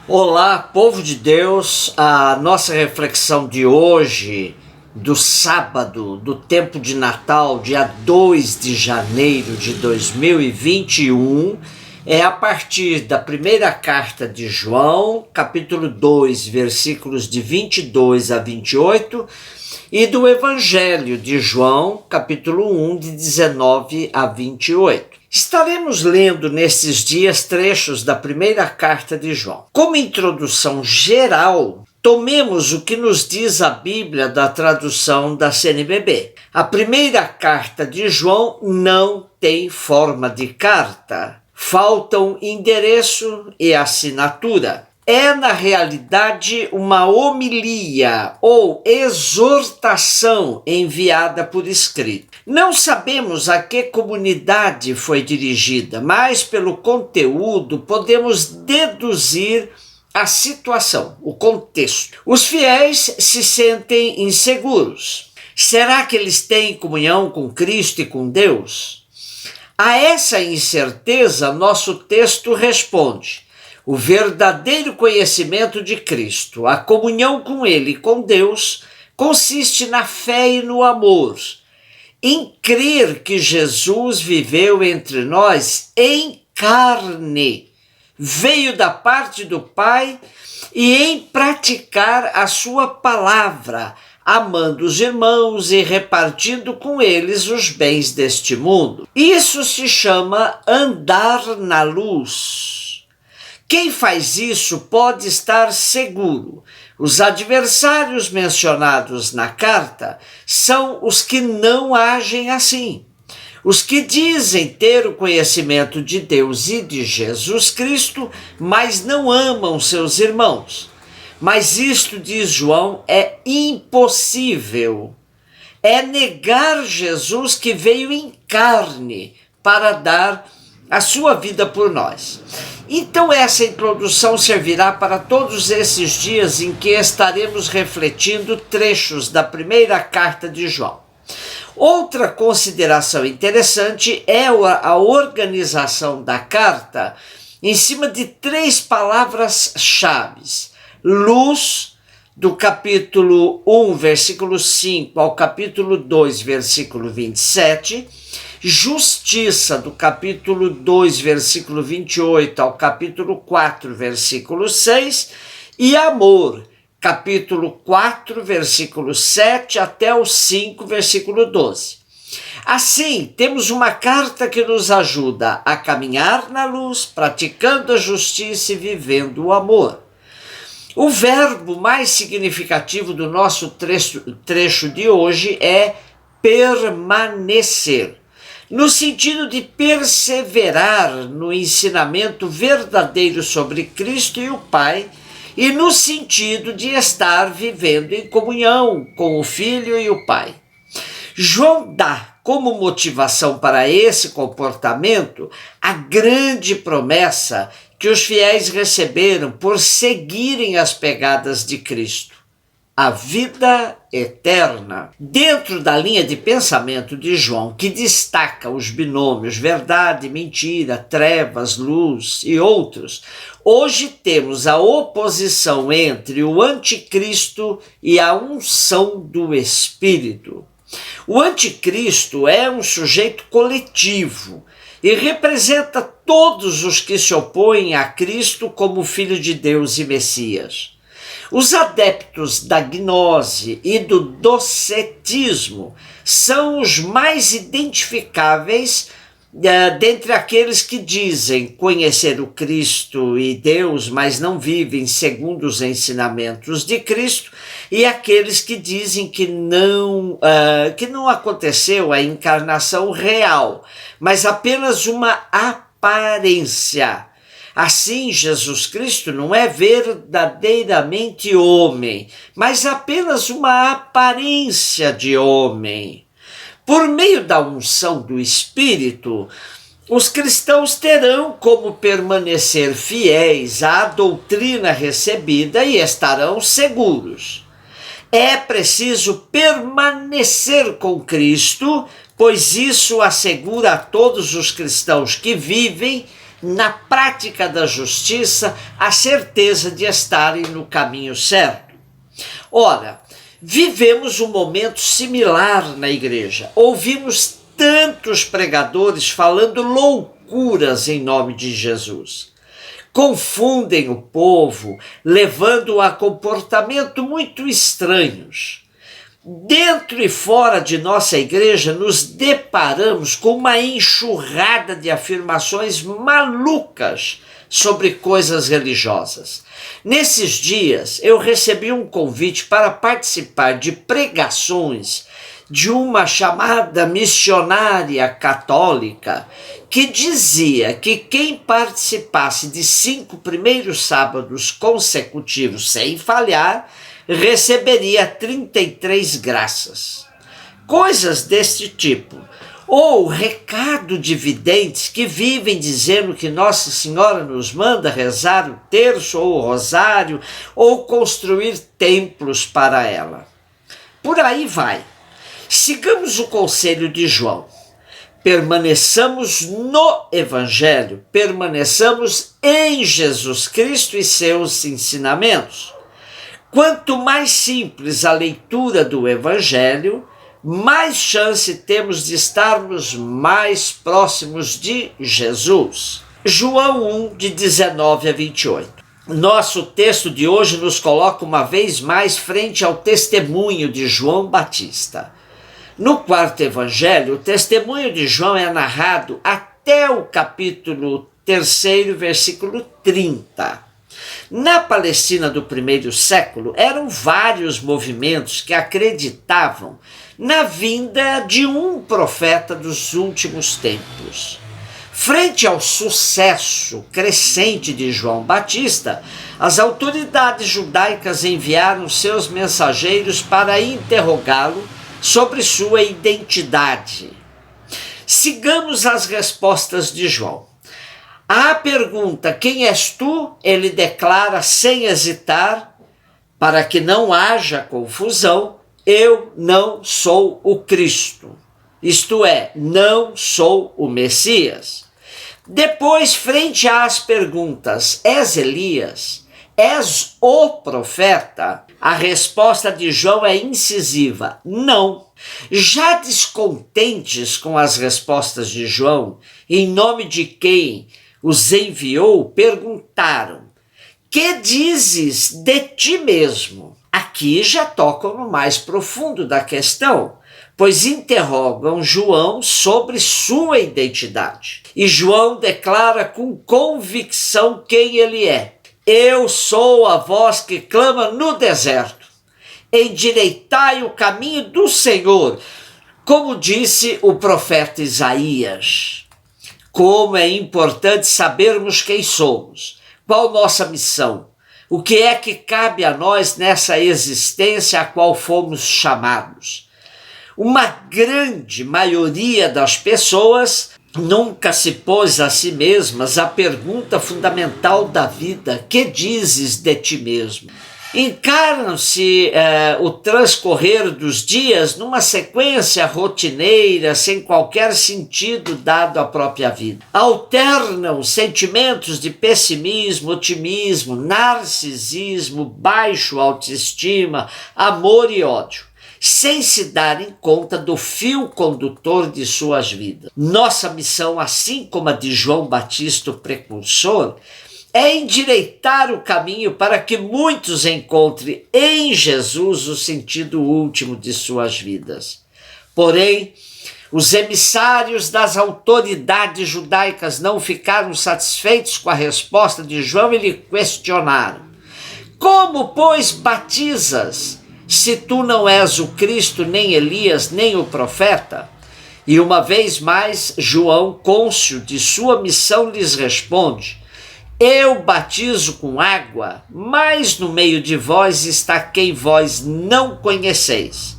Olá, povo de Deus, a nossa reflexão de hoje, do sábado, do tempo de Natal, dia 2 de janeiro de 2021, é a partir da primeira carta de João, capítulo 2, versículos de 22 a 28, e do Evangelho de João, capítulo 1, de 19 a 28. Estaremos lendo nestes dias trechos da primeira carta de João. Como introdução geral, tomemos o que nos diz a Bíblia da tradução da CNBB. A primeira carta de João não tem forma de carta. Faltam endereço e assinatura. É, na realidade, uma homilia ou exortação enviada por escrito. Não sabemos a que comunidade foi dirigida, mas pelo conteúdo podemos deduzir a situação, o contexto. Os fiéis se sentem inseguros. Será que eles têm comunhão com Cristo e com Deus? A essa incerteza, nosso texto responde: o verdadeiro conhecimento de Cristo, a comunhão com Ele e com Deus, consiste na fé e no amor, em crer que Jesus viveu entre nós em carne, veio da parte do Pai, e em praticar a sua palavra, amando os irmãos e repartindo com eles os bens deste mundo. Isso se chama andar na luz. Quem faz isso pode estar seguro. Os adversários mencionados na carta são os que não agem assim. Os que dizem ter o conhecimento de Deus e de Jesus Cristo, mas não amam seus irmãos. Mas isto, diz João, é impossível. É negar Jesus que veio em carne para dar a sua vida por nós. Então essa introdução servirá para todos esses dias em que estaremos refletindo trechos da primeira carta de João. Outra consideração interessante é a organização da carta em cima de três palavras-chave: luz, do capítulo 1, versículo 5 ao capítulo 2, versículo 27, justiça, do capítulo 2, versículo 28 ao capítulo 4, versículo 6, e amor, capítulo 4, versículo 7 até o 5, versículo 12. Assim, temos uma carta que nos ajuda a caminhar na luz, praticando a justiça e vivendo o amor. O verbo mais significativo do nosso trecho de hoje é permanecer, no sentido de perseverar no ensinamento verdadeiro sobre Cristo e o Pai, e no sentido de estar vivendo em comunhão com o Filho e o Pai. João dá como motivação para esse comportamento a grande promessa que os fiéis receberam por seguirem as pegadas de Cristo: a vida eterna. Dentro da linha de pensamento de João, que destaca os binômios verdade, mentira, trevas, luz e outros, hoje temos a oposição entre o anticristo e a unção do Espírito. O anticristo é um sujeito coletivo e representa todos os que se opõem a Cristo como Filho de Deus e Messias. Os adeptos da gnose e do docetismo são os mais identificáveis dentre aqueles que dizem conhecer o Cristo e Deus, mas não vivem segundo os ensinamentos de Cristo, e aqueles que dizem que não aconteceu a encarnação real, mas apenas uma aparência. Assim, Jesus Cristo não é verdadeiramente homem, mas apenas uma aparência de homem. Por meio da unção do Espírito, os cristãos terão como permanecer fiéis à doutrina recebida e estarão seguros. É preciso permanecer com Cristo, pois isso assegura a todos os cristãos que vivem na prática da justiça, a certeza de estarem no caminho certo. Ora, vivemos um momento similar na igreja. Ouvimos tantos pregadores falando loucuras em nome de Jesus. Confundem o povo, levando-o a comportamentos muito estranhos. Dentro e fora de nossa igreja, nos deparamos com uma enxurrada de afirmações malucas sobre coisas religiosas. Nesses dias, eu recebi um convite para participar de pregações de uma chamada missionária católica que dizia que quem participasse de 5 primeiros sábados consecutivos sem falhar, receberia 33 graças. Coisas deste tipo. Ou recado de videntes que vivem dizendo que Nossa Senhora nos manda rezar o terço ou o rosário ou construir templos para ela. Por aí vai. Sigamos o conselho de João. Permaneçamos no Evangelho, permaneçamos em Jesus Cristo e seus ensinamentos. Quanto mais simples a leitura do Evangelho, mais chance temos de estarmos mais próximos de Jesus. João 1, de 19 a 28. Nosso texto de hoje nos coloca uma vez mais frente ao testemunho de João Batista. No quarto evangelho, o testemunho de João é narrado até o capítulo 3, versículo 30. Na Palestina do primeiro século, eram vários movimentos que acreditavam na vinda de um profeta dos últimos tempos. Frente ao sucesso crescente de João Batista, as autoridades judaicas enviaram seus mensageiros para interrogá-lo sobre sua identidade. Sigamos as respostas de João. À pergunta, quem és tu? Ele declara sem hesitar, para que não haja confusão, eu não sou o Cristo. Isto é, não sou o Messias. Depois, frente às perguntas, és Elias? És o profeta? A resposta de João é incisiva, não. Já descontentes com as respostas de João, em nome de quem os enviou, perguntaram, que dizes de ti mesmo? Aqui já tocam no mais profundo da questão, pois interrogam João sobre sua identidade. E João declara com convicção quem ele é. Eu sou a voz que clama no deserto. Endireitai o caminho do Senhor, como disse o profeta Isaías. Como é importante sabermos quem somos, qual nossa missão, o que é que cabe a nós nessa existência a qual fomos chamados. Uma grande maioria das pessoas nunca se pôs a si mesmas a pergunta fundamental da vida: que dizes de ti mesmo? Encaram-se o transcorrer dos dias numa sequência rotineira, sem qualquer sentido dado à própria vida. Alternam sentimentos de pessimismo, otimismo, narcisismo, baixo autoestima, amor e ódio, sem se darem conta do fio condutor de suas vidas. Nossa missão, assim como a de João Batista, o precursor, é endireitar o caminho para que muitos encontrem em Jesus o sentido último de suas vidas. Porém, os emissários das autoridades judaicas não ficaram satisfeitos com a resposta de João e lhe questionaram: como, pois, batizas, se tu não és o Cristo, nem Elias, nem o profeta? E uma vez mais, João, cônscio de sua missão, lhes responde: eu batizo com água, mas no meio de vós está quem vós não conheceis.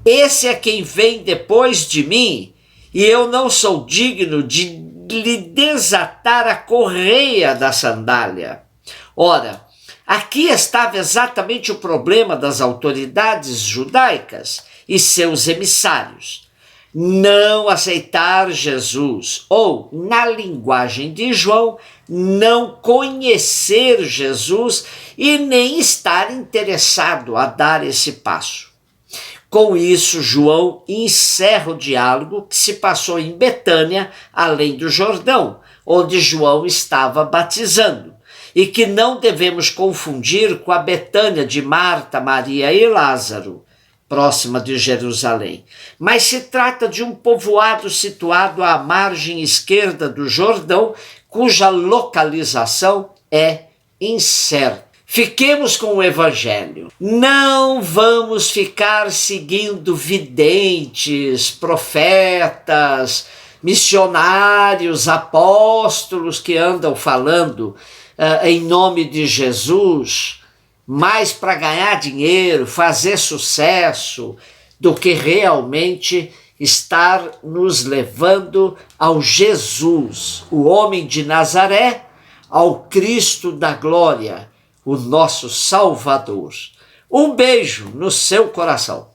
Esse é quem vem depois de mim, e eu não sou digno de lhe desatar a correia da sandália. Ora, aqui estava exatamente o problema das autoridades judaicas e seus emissários. não aceitar Jesus, ou, na linguagem de João, não conhecer Jesus e nem estar interessado a dar esse passo. Com isso, João encerra o diálogo que se passou em Betânia, além do Jordão, onde João estava batizando, e que não devemos confundir com a Betânia de Marta, Maria e Lázaro, próxima de Jerusalém, mas se trata de um povoado situado à margem esquerda do Jordão, cuja localização é incerta. Fiquemos com o Evangelho. Não vamos ficar seguindo videntes, profetas, missionários, apóstolos que andam falando em nome de Jesus, mais para ganhar dinheiro, fazer sucesso, do que realmente estar nos levando ao Jesus, o homem de Nazaré, ao Cristo da glória, o nosso Salvador. Um beijo no seu coração.